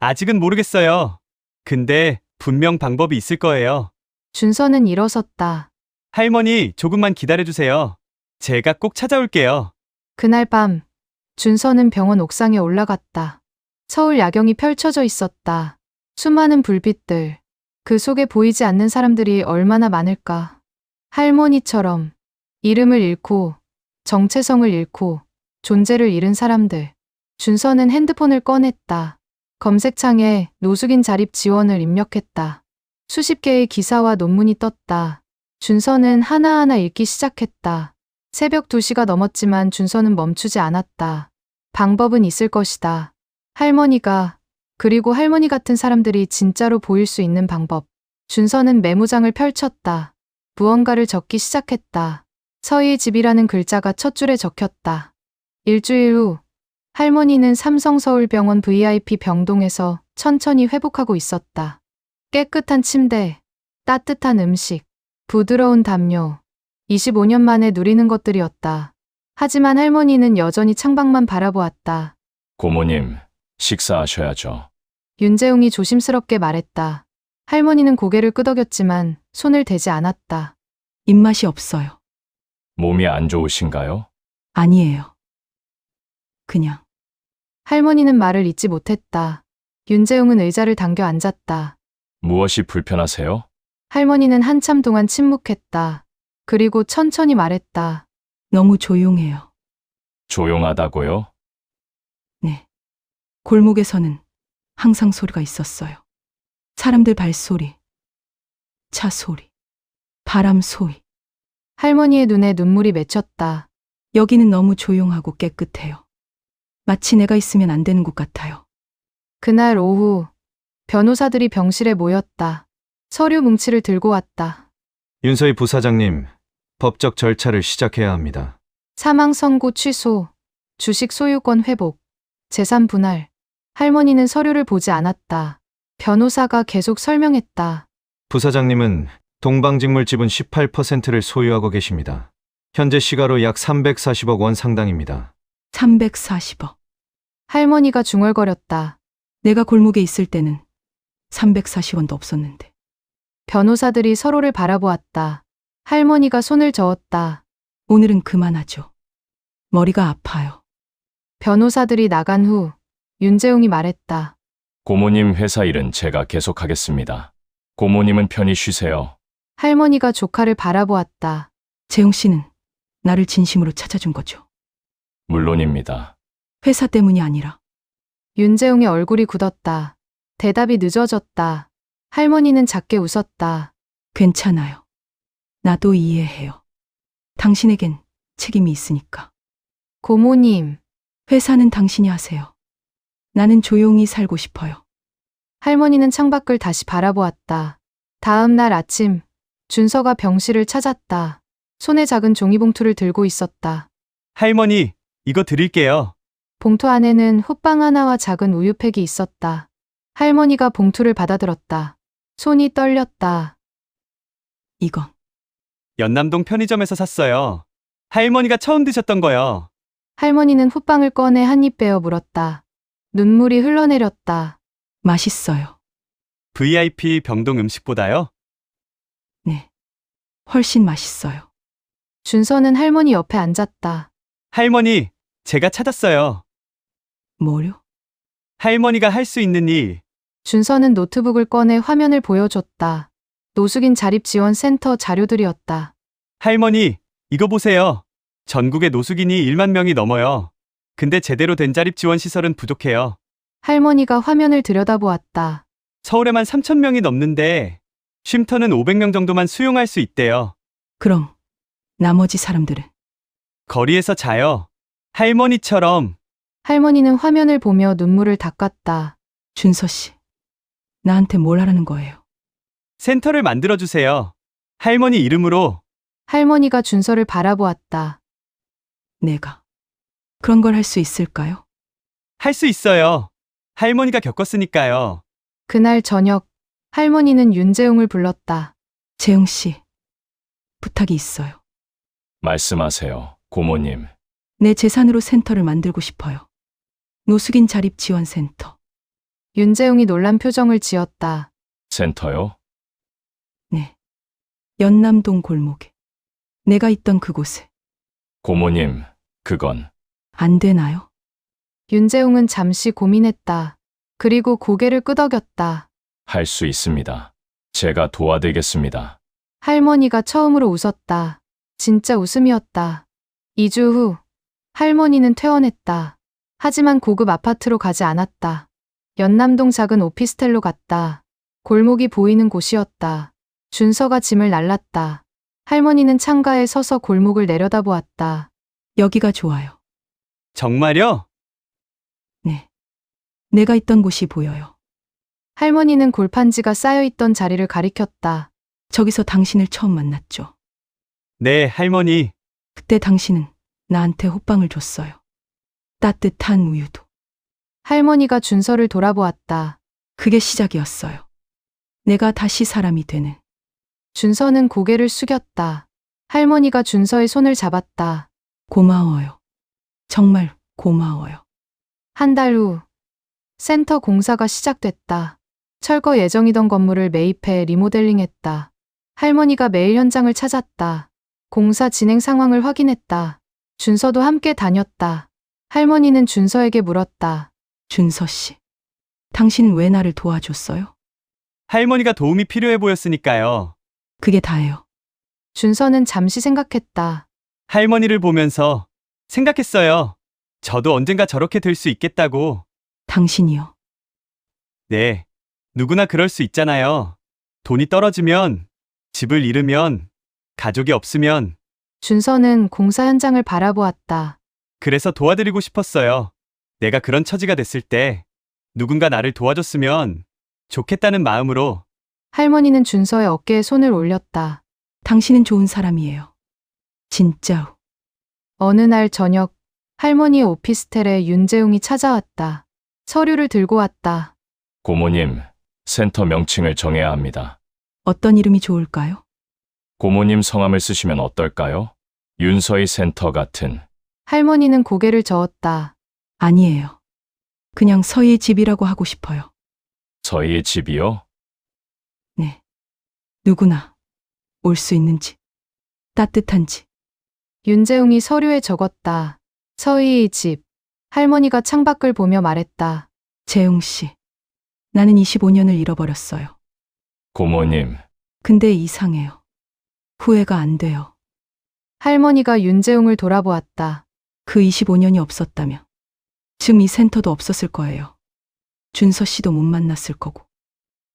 S5: 아직은 모르겠어요. 근데 분명 방법이 있을 거예요.
S1: 준서는 일어섰다.
S5: 할머니, 조금만 기다려주세요. 제가 꼭 찾아올게요.
S1: 그날 밤, 준서는 병원 옥상에 올라갔다. 서울 야경이 펼쳐져 있었다. 수많은 불빛들. 그 속에 보이지 않는 사람들이 얼마나 많을까. 할머니처럼 이름을 잃고 정체성을 잃고 존재를 잃은 사람들. 준서는 핸드폰을 꺼냈다. 검색창에 노숙인 자립 지원을 입력했다. 수십 개의 기사와 논문이 떴다. 준서는 하나하나 읽기 시작했다. 새벽 2시가 넘었지만 준서는 멈추지 않았다. 방법은 있을 것이다. 할머니가, 그리고 할머니 같은 사람들이 진짜로 보일 수 있는 방법. 준서는 메모장을 펼쳤다. 무언가를 적기 시작했다. 서희의 집이라는 글자가 첫 줄에 적혔다. 일주일 후, 할머니는 삼성서울병원 VIP 병동에서 천천히 회복하고 있었다. 깨끗한 침대, 따뜻한 음식, 부드러운 담요. 25년 만에 누리는 것들이었다. 하지만 할머니는 여전히 창밖만 바라보았다.
S7: 고모님, 식사하셔야죠.
S1: 윤재웅이 조심스럽게 말했다. 할머니는 고개를 끄덕였지만 손을 대지 않았다.
S2: 입맛이 없어요.
S7: 몸이 안 좋으신가요?
S2: 아니에요. 그냥.
S1: 할머니는 말을 잇지 못했다. 윤재웅은 의자를 당겨 앉았다.
S7: 무엇이 불편하세요?
S1: 할머니는 한참 동안 침묵했다. 그리고 천천히 말했다.
S2: 너무 조용해요.
S7: 조용하다고요?
S2: 네. 골목에서는 항상 소리가 있었어요. 사람들 발소리, 차 소리, 바람 소리.
S1: 할머니의 눈에 눈물이 맺혔다.
S2: 여기는 너무 조용하고 깨끗해요. 마치 내가 있으면 안 되는 곳 같아요.
S1: 그날 오후, 변호사들이 병실에 모였다. 서류 뭉치를 들고 왔다.
S6: 윤서희 부사장님, 법적 절차를 시작해야 합니다.
S1: 사망 선고 취소, 주식 소유권 회복, 재산 분할. 할머니는 서류를 보지 않았다. 변호사가 계속 설명했다.
S6: 부사장님은 동방직물 지분 18%를 소유하고 계십니다. 현재 시가로 약 340억 원 상당입니다.
S2: 340억.
S1: 할머니가 중얼거렸다.
S2: 내가 골목에 있을 때는 340원도 없었는데.
S1: 변호사들이 서로를 바라보았다. 할머니가 손을 저었다.
S2: 오늘은 그만하죠. 머리가 아파요.
S1: 변호사들이 나간 후 윤재웅이 말했다.
S7: 고모님 회사 일은 제가 계속하겠습니다. 고모님은 편히 쉬세요.
S1: 할머니가 조카를 바라보았다.
S2: 재용 씨는 나를 진심으로 찾아준 거죠.
S7: 물론입니다.
S2: 회사 때문이 아니라.
S1: 윤재웅의 얼굴이 굳었다. 대답이 늦어졌다. 할머니는 작게 웃었다.
S2: 괜찮아요. 나도 이해해요. 당신에겐 책임이 있으니까.
S1: 고모님.
S2: 회사는 당신이 하세요. 나는 조용히 살고 싶어요.
S1: 할머니는 창밖을 다시 바라보았다. 다음 날 아침, 준서가 병실을 찾았다. 손에 작은 종이봉투를 들고 있었다.
S5: 할머니, 이거 드릴게요.
S1: 봉투 안에는 호빵 하나와 작은 우유팩이 있었다. 할머니가 봉투를 받아들었다. 손이 떨렸다.
S2: 이건
S5: 연남동 편의점에서 샀어요. 할머니가 처음 드셨던 거요.
S1: 할머니는 훗빵을 꺼내 한 입 베어 물었다. 눈물이 흘러내렸다.
S2: 맛있어요.
S5: VIP 병동 음식보다요?
S2: 네. 훨씬 맛있어요.
S1: 준서는 할머니 옆에 앉았다.
S5: 할머니, 제가 찾았어요.
S2: 뭐요?
S5: 할머니가 할 수 있는 일.
S1: 준서는 노트북을 꺼내 화면을 보여줬다. 노숙인 자립지원센터 자료들이었다.
S5: 할머니, 이거 보세요. 전국의 노숙인이 1만 명이 넘어요. 근데 제대로 된 자립지원시설은 부족해요.
S1: 할머니가 화면을 들여다보았다.
S5: 서울에만 3천 명이 넘는데 쉼터는 500명 정도만 수용할 수 있대요.
S2: 그럼 나머지 사람들은
S5: 거리에서 자요. 할머니처럼.
S1: 할머니는 화면을 보며 눈물을 닦았다.
S2: 준서 씨, 나한테 뭘 하라는 거예요?
S5: 센터를 만들어주세요. 할머니 이름으로.
S1: 할머니가 준서를 바라보았다.
S2: 내가 그런 걸 할 수 있을까요?
S5: 할 수 있어요. 할머니가 겪었으니까요.
S1: 그날 저녁, 할머니는 윤재웅을 불렀다.
S2: 재웅 씨, 부탁이 있어요.
S7: 말씀하세요, 고모님.
S2: 내 재산으로 센터를 만들고 싶어요. 노숙인 자립지원센터.
S1: 윤재웅이 놀란 표정을 지었다.
S7: 센터요?
S2: 네. 연남동 골목에. 내가 있던 그곳에.
S7: 고모님, 그건
S2: 안 되나요?
S1: 윤재웅은 잠시 고민했다. 그리고 고개를 끄덕였다.
S7: 할 수 있습니다. 제가 도와드리겠습니다.
S1: 할머니가 처음으로 웃었다. 진짜 웃음이었다. 2주 후, 할머니는 퇴원했다. 하지만 고급 아파트로 가지 않았다. 연남동 작은 오피스텔로 갔다. 골목이 보이는 곳이었다. 준서가 짐을 날랐다. 할머니는 창가에 서서 골목을 내려다보았다.
S2: 여기가 좋아요.
S5: 정말요?
S2: 네. 내가 있던 곳이 보여요.
S1: 할머니는 골판지가 쌓여있던 자리를 가리켰다.
S2: 저기서 당신을 처음 만났죠.
S5: 네, 할머니.
S2: 그때 당신은 나한테 호빵을 줬어요. 따뜻한 우유도.
S1: 할머니가 준서를 돌아보았다.
S2: 그게 시작이었어요. 내가 다시 사람이 되는.
S1: 준서는 고개를 숙였다. 할머니가 준서의 손을 잡았다.
S2: 고마워요. 정말 고마워요.
S1: 한 달 후, 센터 공사가 시작됐다. 철거 예정이던 건물을 매입해 리모델링했다. 할머니가 매일 현장을 찾았다. 공사 진행 상황을 확인했다. 준서도 함께 다녔다. 할머니는 준서에게 물었다.
S2: 준서 씨, 당신은 왜 나를 도와줬어요?
S5: 할머니가 도움이 필요해 보였으니까요.
S2: 그게 다예요.
S1: 준서는 잠시 생각했다.
S5: 할머니를 보면서 생각했어요. 저도 언젠가 저렇게 될 수 있겠다고.
S2: 당신이요.
S5: 네. 누구나 그럴 수 있잖아요. 돈이 떨어지면, 집을 잃으면, 가족이 없으면.
S1: 준서는 공사 현장을 바라보았다.
S5: 그래서 도와드리고 싶었어요. 내가 그런 처지가 됐을 때 누군가 나를 도와줬으면 좋겠다는 마음으로.
S1: 할머니는 준서의 어깨에 손을 올렸다.
S2: 당신은 좋은 사람이에요. 진짜.
S1: 어느 날 저녁, 할머니의 오피스텔에 윤재웅이 찾아왔다. 서류를 들고 왔다.
S7: 고모님, 센터 명칭을 정해야 합니다.
S2: 어떤 이름이 좋을까요?
S7: 고모님 성함을 쓰시면 어떨까요? 윤서희 센터 같은.
S1: 할머니는 고개를 저었다.
S2: 아니에요. 그냥 서희의 집이라고 하고 싶어요.
S7: 저희의 집이요?
S2: 네. 누구나 올 수 있는지. 따뜻한지.
S1: 윤재웅이 서류에 적었다. 서희의 집. 할머니가 창밖을 보며 말했다.
S2: 재웅 씨. 나는 25년을 잃어버렸어요.
S7: 고모님,
S2: 근데 이상해요. 후회가 안 돼요.
S1: 할머니가 윤재웅을 돌아보았다.
S2: 그 25년이 없었다면 지금 이 센터도 없었을 거예요. 준서 씨도 못 만났을 거고.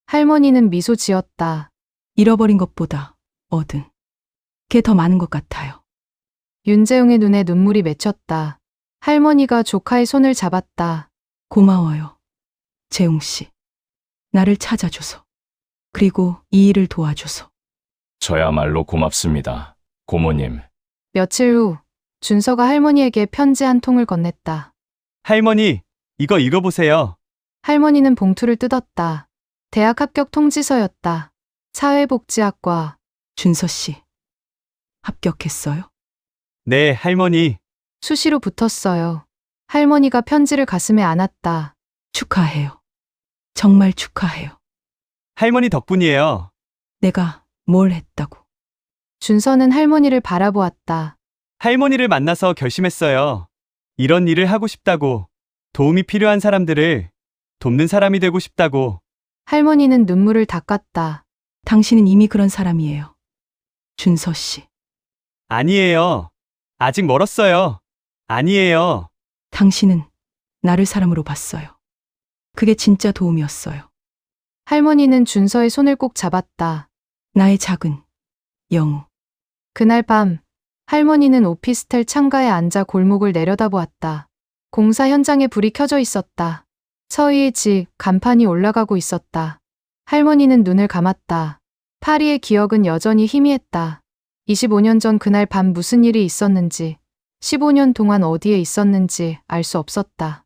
S1: 할머니는 미소 지었다.
S2: 잃어버린 것보다 얻은 게 더 많은 것 같아요.
S1: 윤재웅의 눈에 눈물이 맺혔다. 할머니가 조카의 손을 잡았다.
S2: 고마워요. 재웅 씨. 나를 찾아줘서. 그리고 이 일을 도와줘서.
S7: 저야말로 고맙습니다. 고모님.
S1: 며칠 후, 준서가 할머니에게 편지 한 통을 건넸다.
S5: 할머니, 이거 읽어보세요.
S1: 할머니는 봉투를 뜯었다. 대학 합격
S5: 네, 할머니.
S1: 수시로 붙었어요. 할머니가 편지를 가슴에 안았다.
S2: 축하해요. 정말 축하해요.
S5: 할머니 덕분이에요.
S2: 내가 뭘 했다고.
S1: 준서는 할머니를 바라보았다.
S5: 할머니를 만나서 결심했어요. 이런 일을 하고 싶다고. 도움이 필요한 사람들을 돕는 사람이 되고 싶다고.
S1: 할머니는 눈물을 닦았다.
S2: 당신은 이미 그런 사람이에요. 준서 씨.
S5: 아니에요. 아직 멀었어요. 아니에요.
S2: 당신은 나를 사람으로 봤어요. 그게 진짜 도움이었어요.
S1: 할머니는 준서의 손을 꼭 잡았다.
S2: 나의 작은 영우.
S1: 그날 밤, 할머니는 오피스텔 창가에 앉아 골목을 내려다보았다. 공사 현장에 불이 켜져 있었다. 서희의 집 간판이 올라가고 있었다. 할머니는 눈을 감았다. 파리의 기억은 여전히 희미했다. 25년 전 그날 밤 무슨 일이 있었는지, 15년 동안 어디에 있었는지 알 수 없었다.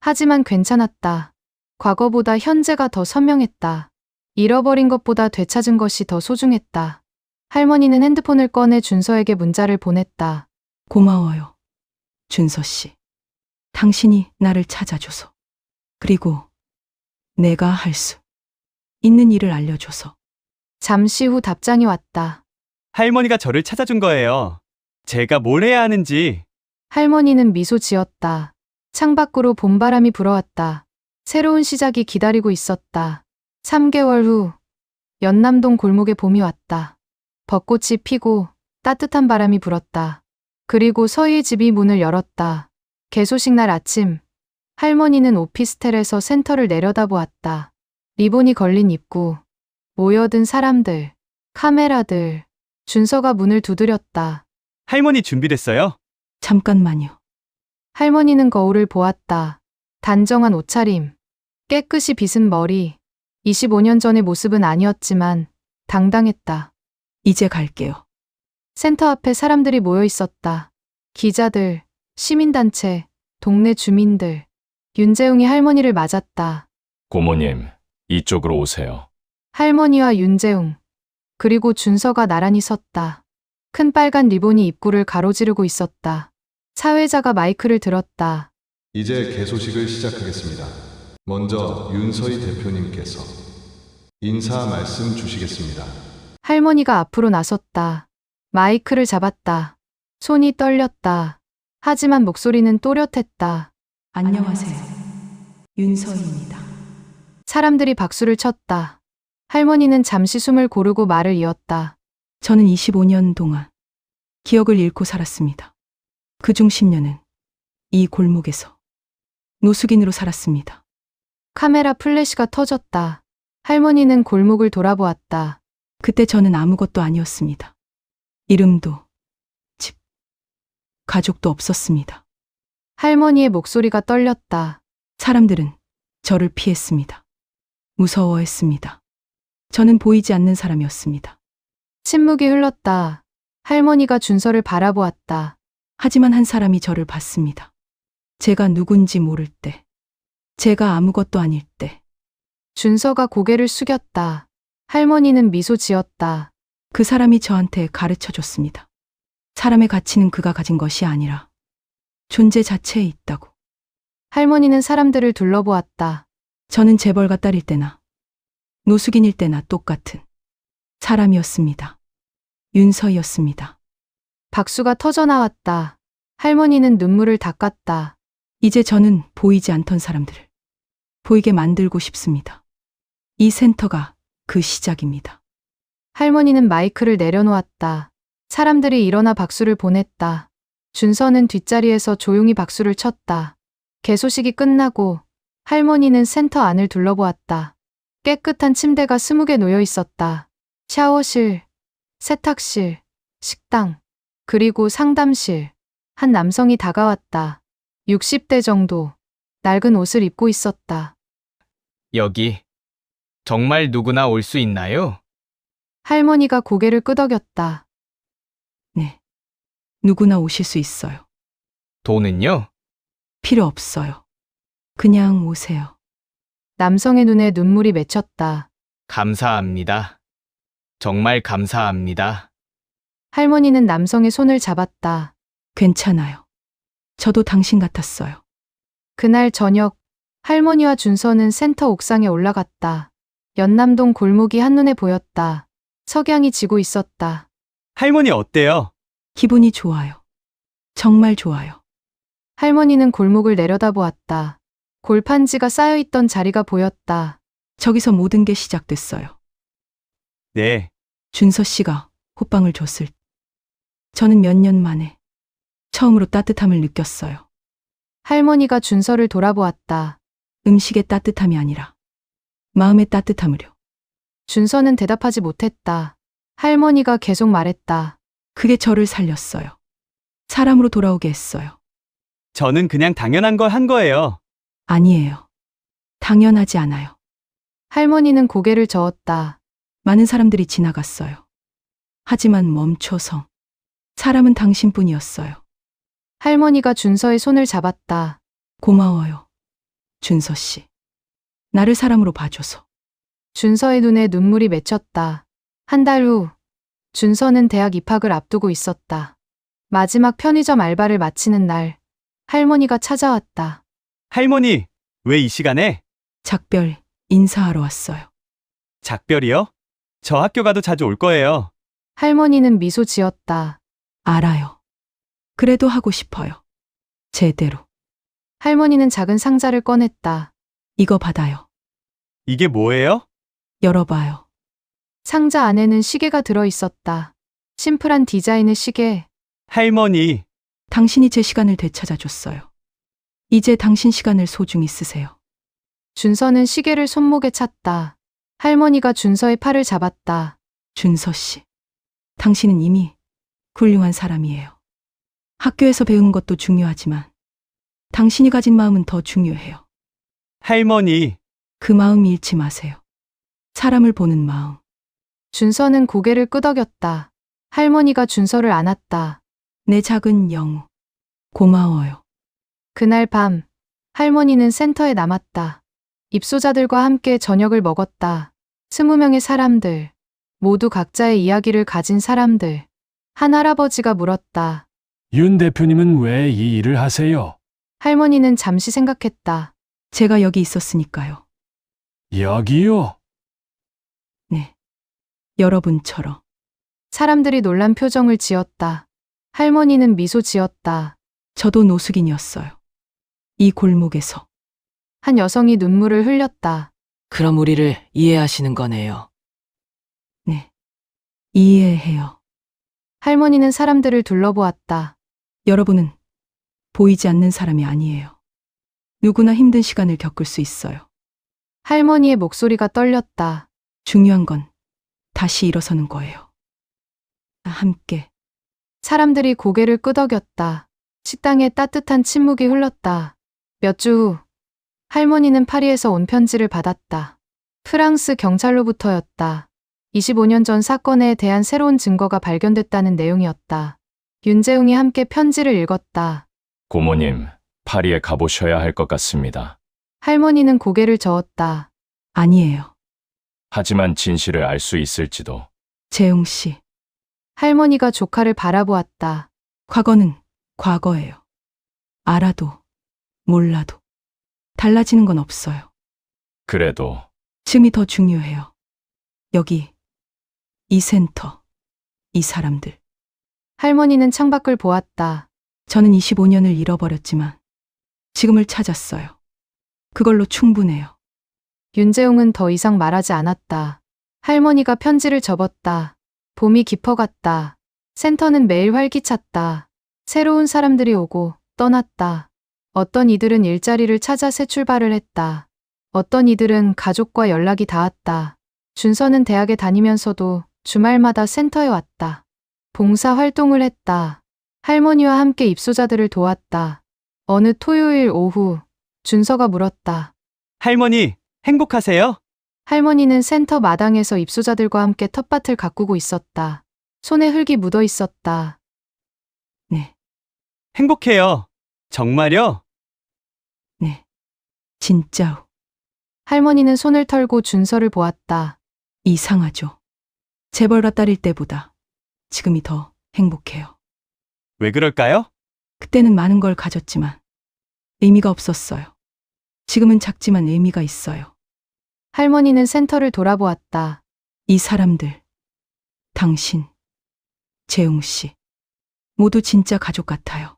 S1: 하지만 괜찮았다. 과거보다 현재가 더 선명했다. 잃어버린 것보다 되찾은 것이 더 소중했다. 할머니는 핸드폰을 꺼내 준서에게 문자를 보냈다.
S2: 고마워요. 준서 씨. 당신이 나를 찾아줘서. 그리고 내가 할 수 있는 일을 알려줘서.
S1: 잠시 후 답장이 왔다.
S5: 할머니가 저를 찾아준 거예요. 제가 뭘 해야 하는지.
S1: 할머니는 미소 지었다. 창밖으로 봄바람이 불어왔다. 새로운 시작이 기다리고 있었다. 3개월 후, 연남동 골목에 봄이 왔다. 벚꽃이 피고 따뜻한 바람이 불었다. 그리고 서희의 집이 문을 열었다. 개소식 날 아침, 할머니는 오피스텔에서 센터를 내려다보았다. 리본이 걸린 입구, 모여든 사람들, 카메라들. 준서가 문을 두드렸다.
S5: 할머니 준비됐어요?
S2: 잠깐만요.
S1: 할머니는 거울을 보았다. 단정한 옷차림, 깨끗이 빗은 머리. 25년 전의 모습은 아니었지만 당당했다.
S2: 이제 갈게요.
S1: 센터 앞에 사람들이 모여 있었다. 기자들, 시민단체, 동네 주민들. 윤재웅이 할머니를 맞았다.
S7: 고모님, 이쪽으로 오세요.
S1: 할머니와 윤재웅, 그리고 준서가 나란히 섰다. 큰 빨간 리본이 입구를 가로지르고 있었다. 사회자가 마이크를 들었다.
S12: 이제 개소식을 시작하겠습니다. 먼저 윤서희 대표님께서 인사 말씀 주시겠습니다.
S1: 할머니가 앞으로 나섰다. 마이크를 잡았다. 손이 떨렸다. 하지만 목소리는 또렷했다.
S2: 안녕하세요. 윤서희입니다.
S1: 사람들이 박수를 쳤다. 할머니는 잠시 숨을 고르고 말을 이었다.
S2: 저는 25년 동안 기억을 잃고 살았습니다. 그중 10년은 이 골목에서 노숙인으로 살았습니다.
S1: 카메라 플래시가 터졌다. 할머니는 골목을 돌아보았다.
S2: 그때 저는 아무것도 아니었습니다. 이름도, 집, 가족도 없었습니다.
S1: 할머니의 목소리가 떨렸다.
S2: 사람들은 저를 피했습니다. 무서워했습니다. 저는 보이지 않는 사람이었습니다.
S1: 침묵이 흘렀다. 할머니가 준서를 바라보았다.
S2: 하지만 한 사람이 저를 봤습니다. 제가 누군지 모를 때, 제가 아무것도 아닐 때.
S1: 준서가 고개를 숙였다. 할머니는 미소 지었다.
S2: 그 사람이 저한테 가르쳐 줬습니다. 사람의 가치는 그가 가진 것이 아니라 존재 자체에 있다고.
S1: 할머니는 사람들을 둘러보았다.
S2: 저는 재벌가 딸일 때나 노숙인일 때나 똑같은 사람이었습니다. 윤서희였습니다.
S1: 박수가 터져 나왔다. 할머니는 눈물을 닦았다.
S2: 이제 저는 보이지 않던 사람들을 보이게 만들고 싶습니다. 이 센터가 그 시작입니다.
S1: 할머니는 마이크를 내려놓았다. 사람들이 일어나 박수를 보냈다. 준서는 뒷자리에서 조용히 박수를 쳤다. 개소식이 끝나고 할머니는 센터 안을 둘러보았다. 깨끗한 침대가 20개 놓여 있었다. 샤워실, 세탁실, 식당, 그리고 상담실. 한 남성이 다가왔다. 60대 정도. 낡은 옷을 입고 있었다.
S13: 여기 정말 누구나 올 수 있나요?
S1: 할머니가 고개를 끄덕였다.
S2: 네. 누구나 오실 수 있어요.
S13: 돈은요?
S2: 필요 없어요. 그냥 오세요.
S1: 남성의 눈에 눈물이 맺혔다.
S13: 감사합니다. 정말 감사합니다.
S1: 할머니는 남성의 손을 잡았다.
S2: 괜찮아요. 저도 당신 같았어요.
S1: 그날 저녁, 할머니와 준서는 센터 옥상에 올라갔다. 연남동 골목이 한눈에 보였다. 석양이 지고 있었다.
S5: 할머니 어때요?
S2: 기분이 좋아요. 정말 좋아요.
S1: 할머니는 골목을 내려다보았다. 골판지가 쌓여있던 자리가 보였다.
S2: 저기서 모든 게 시작됐어요.
S5: 네.
S2: 준서 씨가 호빵을 줬을 때 저는 몇 년 만에 처음으로 따뜻함을 느꼈어요.
S1: 할머니가 준서를 돌아보았다.
S2: 음식의 따뜻함이 아니라 마음의 따뜻함을요.
S1: 준서는 대답하지 못했다. 할머니가 계속 말했다.
S2: 그게 저를 살렸어요. 사람으로 돌아오게 했어요.
S5: 저는 그냥 당연한 걸 한 거예요.
S2: 아니에요. 당연하지 않아요.
S1: 할머니는 고개를 저었다.
S2: 많은 사람들이 지나갔어요. 하지만 멈춰서 사람은 당신뿐이었어요.
S1: 할머니가 준서의 손을 잡았다.
S2: 고마워요. 준서 씨. 나를 사람으로 봐줘서.
S1: 준서의 눈에 눈물이 맺혔다. 한 달 후, 준서는 대학 입학을 앞두고 있었다. 마지막 편의점 알바를 마치는 날, 할머니가 찾아왔다.
S5: 할머니, 왜 이 시간에?
S2: 작별 인사하러 왔어요.
S5: 작별이요? 저 학교 가도 자주 올 거예요.
S1: 할머니는 미소 지었다.
S2: 알아요. 그래도 하고 싶어요. 제대로.
S1: 할머니는 작은 상자를 꺼냈다.
S2: 이거 받아요.
S5: 이게 뭐예요?
S2: 열어봐요.
S1: 상자 안에는 시계가 들어 있었다. 심플한 디자인의 시계.
S5: 할머니,
S2: 당신이 제 시간을 되찾아줬어요. 이제 당신 시간을 소중히 쓰세요.
S1: 준서는 시계를 손목에 찼다. 할머니가 준서의 팔을 잡았다.
S2: 준서 씨. 당신은 이미 훌륭한 사람이에요. 학교에서 배운 것도 중요하지만 당신이 가진 마음은 더 중요해요.
S5: 할머니.
S2: 그 마음 잃지 마세요. 사람을 보는 마음.
S1: 준서는 고개를 끄덕였다. 할머니가 준서를 안았다.
S2: 내 작은 영우. 고마워요.
S1: 그날 밤, 할머니는 센터에 남았다. 입소자들과 함께 저녁을 먹었다. 20명의 사람들, 모두 각자의 이야기를 가진 사람들. 한 할아버지가 물었다.
S14: 윤 대표님은 왜 이 일을 하세요?
S1: 할머니는 잠시 생각했다.
S2: 제가 여기 있었으니까요.
S14: 여기요?
S2: 네. 여러분처럼.
S1: 사람들이 놀란 표정을 지었다. 할머니는 미소 지었다.
S2: 저도 노숙인이었어요. 이 골목에서.
S1: 한 여성이 눈물을 흘렸다.
S15: 그럼 우리를 이해하시는 거네요.
S2: 네. 이해해요.
S1: 할머니는 사람들을 둘러보았다.
S2: 여러분은 보이지 않는 사람이 아니에요. 누구나 힘든 시간을 겪을 수 있어요.
S1: 할머니의 목소리가 떨렸다.
S2: 중요한 건 다시 일어서는 거예요. 함께.
S1: 사람들이 고개를 끄덕였다. 식당에 따뜻한 침묵이 흘렀다. 몇 주 후, 할머니는 파리에서 온 편지를 받았다. 프랑스 경찰로부터였다. 25년 전 사건에 대한 새로운 증거가 발견됐다는 내용이었다. 윤재웅이 함께 편지를 읽었다.
S7: 고모님, 파리에 가보셔야 할 것 같습니다.
S1: 할머니는 고개를 저었다.
S2: 아니에요.
S7: 하지만 진실을 알 수 있을지도.
S2: 재웅 씨.
S1: 할머니가 조카를 바라보았다.
S2: 과거는 과거예요. 알아도 몰라도 달라지는 건 없어요.
S7: 그래도
S2: 지금이 더 중요해요. 여기, 이 센터, 이 사람들.
S1: 할머니는 창밖을 보았다.
S2: 저는 25년을 잃어버렸지만 지금을 찾았어요. 그걸로 충분해요.
S1: 윤재웅은 더 이상 말하지 않았다. 할머니가 편지를 접었다. 봄이 깊어갔다. 센터는 매일 활기찼다. 새로운 사람들이 오고 떠났다. 어떤 이들은 일자리를 찾아 새 출발을 했다. 어떤 이들은 가족과 연락이 닿았다. 준서는 대학에 다니면서도 주말마다 센터에 왔다. 봉사 활동을 했다. 할머니와 함께 입소자들을 도왔다. 어느 토요일 오후, 준서가 물었다.
S5: 할머니, 행복하세요?
S1: 할머니는 센터 마당에서 입소자들과 함께 텃밭을 가꾸고 있었다. 손에 흙이 묻어 있었다.
S2: 네.
S5: 행복해요. 정말요?
S2: 네. 진짜.
S1: 할머니는 손을 털고 준서를 보았다.
S2: 이상하죠. 재벌가 딸일 때보다 지금이 더 행복해요.
S5: 왜 그럴까요?
S2: 그때는 많은 걸 가졌지만 의미가 없었어요. 지금은 작지만 의미가 있어요.
S1: 할머니는 센터를 돌아보았다.
S2: 이 사람들, 당신, 재웅 씨, 모두 진짜 가족 같아요.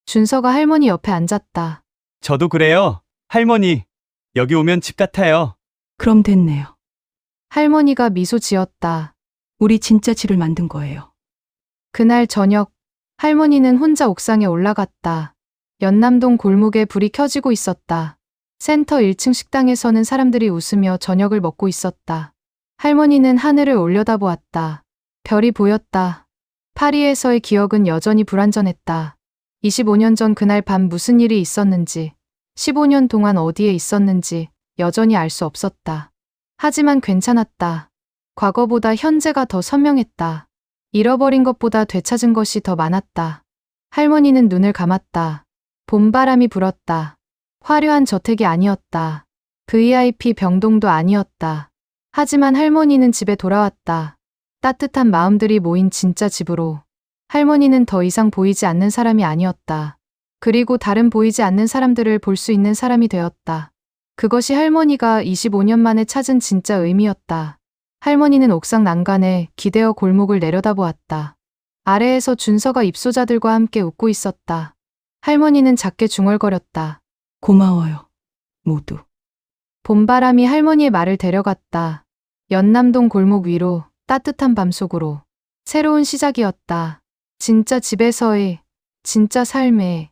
S1: 준서가 할머니 옆에 앉았다.
S5: 저도 그래요. 할머니, 여기 오면 집 같아요.
S2: 그럼 됐네요.
S1: 할머니가 미소 지었다.
S2: 우리 진짜 집을 만든 거예요.
S1: 그날 저녁, 할머니는 혼자 옥상에 올라갔다. 연남동 골목에 불이 켜지고 있었다. 센터 1층 식당에서는 사람들이 웃으며 저녁을 먹고 있었다. 할머니는 하늘을 올려다보았다. 별이 보였다. 파리에서의 기억은 여전히 불완전했다. 25년 전 그날 밤 무슨 일이 있었는지, 15년 동안 어디에 있었는지 여전히 알 수 없었다. 하지만 괜찮았다. 과거보다 현재가 더 선명했다. 잃어버린 것보다 되찾은 것이 더 많았다. 할머니는 눈을 감았다. 봄바람이 불었다. 화려한 저택이 아니었다. VIP 병동도 아니었다. 하지만 할머니는 집에 돌아왔다. 따뜻한 마음들이 모인 진짜 집으로. 할머니는 더 이상 보이지 않는 사람이 아니었다. 그리고 다른 보이지 않는 사람들을 볼 수 있는 사람이 되었다. 그것이 할머니가 25년 만에 찾은 진짜 의미였다. 할머니는 옥상 난간에 기대어 골목을 내려다보았다. 아래에서 준서가 입소자들과 함께 웃고 있었다. 할머니는 작게 중얼거렸다.
S2: 고마워요, 모두.
S1: 봄바람이 할머니의 말을 데려갔다. 연남동 골목 위로, 따뜻한 밤 속으로. 새로운 시작이었다. 진짜 집에서의, 진짜 삶의,